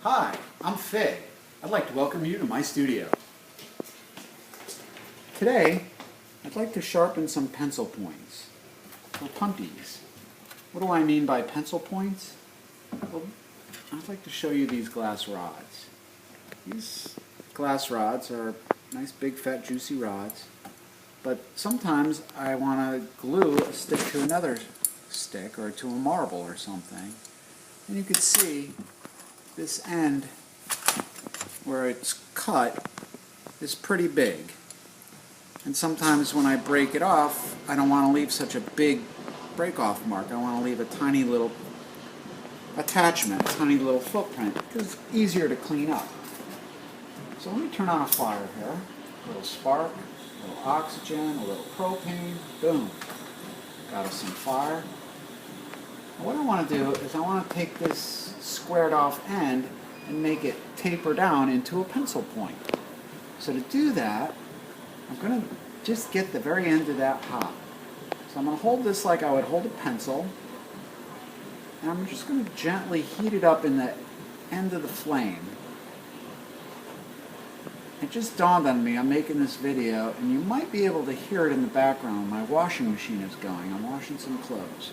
Hi, I'm Fig. I'd like to welcome you to my studio. Today, I'd like to sharpen some pencil points, or punties. What do I mean by pencil points? Well, I'd like to show you these glass rods. These glass rods are nice big fat juicy rods, but sometimes I want to glue a stick to another stick or to a marble or something. And you can see this end where it's cut is pretty big. And sometimes when I break it off, I don't want to leave such a big break-off mark. I want to leave a tiny little attachment, a tiny little footprint, because it's easier to clean up. So let me turn on a fire here. A little spark, a little oxygen, a little propane, boom. Got us some fire. And what I want to do is I want to take this squared off end and make it taper down into a pencil point. So to do that, I'm going to just get the very end of that hot. So I'm going to hold this like I would hold a pencil, and I'm just going to gently heat it up in the end of the flame. It just dawned on me, I'm making this video, and you might be able to hear it in the background. My washing machine is going. I'm washing some clothes.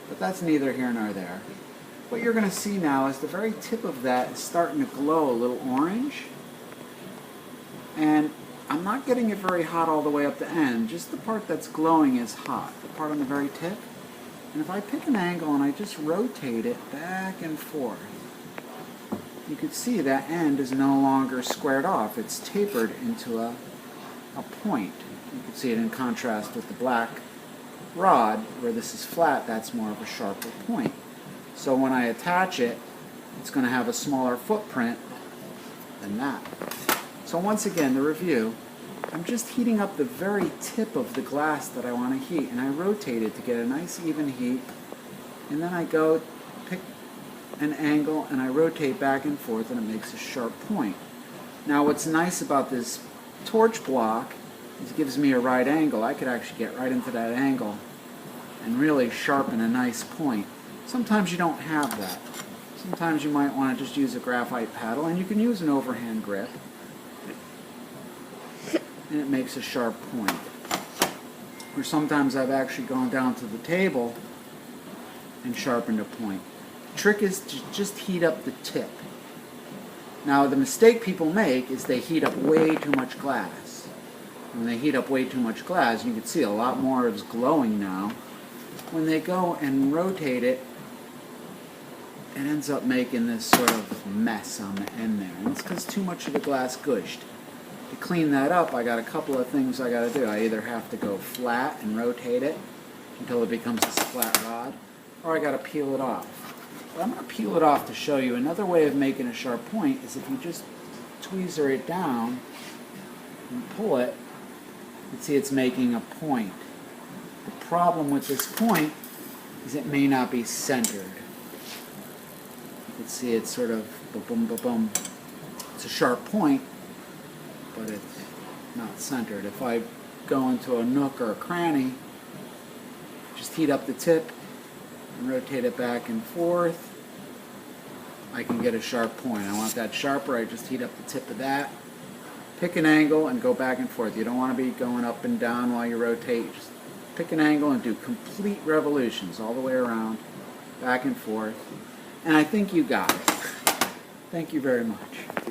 But that's neither here nor there. What you're going to see now is the very tip of that is starting to glow a little orange. And I'm not getting it very hot all the way up the end. Just the part that's glowing is hot, the part on the very tip. And if I pick an angle and I just rotate it back and forth, you can see that end is no longer squared off. It's tapered into a point. You can see it in contrast with the black rod, where this is flat, that's more of a sharper point. So when I attach it, it's going to have a smaller footprint than that. So once again, the review, I'm just heating up the very tip of the glass that I want to heat, and I rotate it to get a nice even heat, and then I go pick an angle and I rotate back and forth, and it makes a sharp point. Now what's nice about this torch block is it gives me a right angle. I could actually get right into that angle and really sharpen a nice point. Sometimes you don't have that. Sometimes you might want to just use a graphite paddle, and you can use an overhand grip, and it makes a sharp point. Or sometimes I've actually gone down to the table and sharpened a point. The trick is to just heat up the tip. Now the mistake people make is they heat up way too much glass. When they heat up way too much glass, you can see a lot more is glowing now. When they go and rotate it, it ends up making this sort of mess on the end there. And it's because too much of the glass gushed. To clean that up, I got a couple of things I got to do. I either have to go flat and rotate it until it becomes this flat rod, or I got to peel it off. But I'm going to peel it off to show you another way of making a sharp point is if you just tweezer it down and pull it, you can see it's making a point. The problem with this point is it may not be centered. You can see it's sort of boom, boom, boom. It's a sharp point, but it's not centered. If I go into a nook or a cranny, just heat up the tip and rotate it back and forth, I can get a sharp point. I want that sharper, I just heat up the tip of that, pick an angle and go back and forth. You don't want to be going up and down while you rotate. Just pick an angle and do complete revolutions all the way around, back and forth. And I think you got it. Thank you very much.